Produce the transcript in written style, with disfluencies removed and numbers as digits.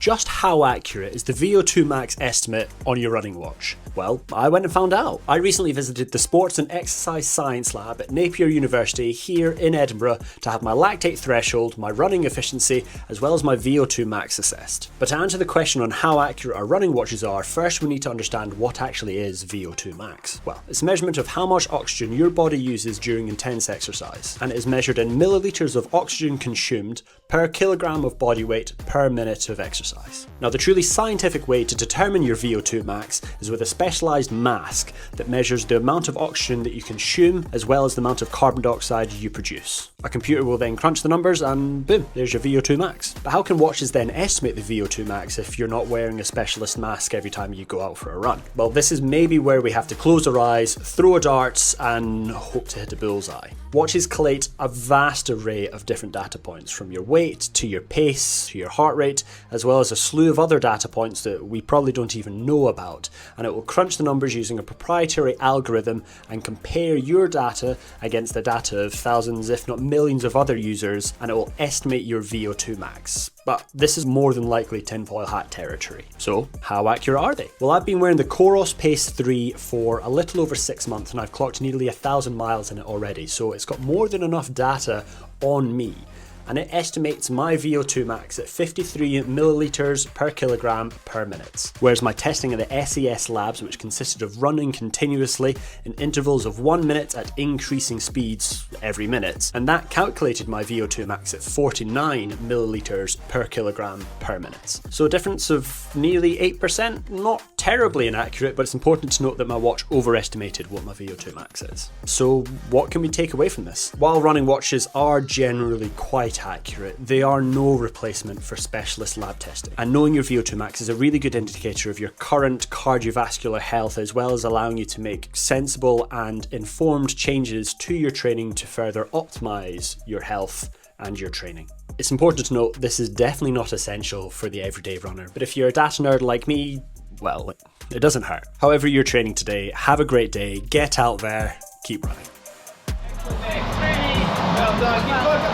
Just how accurate is the VO2 max estimate on your running watch? Well, I went and found out. I recently visited the Sports and Exercise Science Lab at Napier University here in Edinburgh to have my lactate threshold, my running efficiency, as well as my VO2 max assessed. But to answer the question on how accurate our running watches are, first we need to understand what actually is VO2 max. Well, it's a measurement of how much oxygen your body uses during intense exercise, and it is measured in millilitres of oxygen consumed per kilogram of body weight per minute of exercise. Now, the truly scientific way to determine your VO2 max is with a specialised mask that measures the amount of oxygen that you consume as well as the amount of carbon dioxide you produce. A computer will then crunch the numbers and boom, there's your VO2 max. But how can watches then estimate the VO2 max if you're not wearing a specialist mask every time you go out for a run? Well, this is maybe where we have to close our eyes, throw a darts and hope to hit a bullseye. Watches collate a vast array of different data points, from your weight to your pace to your heart rate, as well as a slew of other data points that we probably don't even know about, and it will crunch the numbers using a proprietary algorithm and compare your data against the data of thousands if not millions of other users, and it will estimate your VO2 max. But this is more than likely tinfoil hat territory. So how accurate are they? Well, I've been wearing the Coros Pace 3 for a little over 6 months and I've clocked nearly 1,000 miles in it already, so it's got more than enough data on me. And it estimates my VO2 max at 53 millilitres per kilogram per minute. Whereas my testing at the SES labs, which consisted of running continuously in intervals of 1 minute at increasing speeds every minute, and that calculated my VO2 max at 49 millilitres per kilogram per minute. So a difference of nearly 8%, not terribly inaccurate, but it's important to note that my watch overestimated what my VO2 max is. So what can we take away from this? While running watches are generally quite accurate, they are no replacement for specialist lab testing. And knowing your VO2 max is a really good indicator of your current cardiovascular health, as well as allowing you to make sensible and informed changes to your training to further optimize your health and your training. It's important to note this is definitely not essential for the everyday runner, but if you're a data nerd like me, well, it doesn't hurt. However you're training today, have a great day, get out there, keep running. Well done, keep going.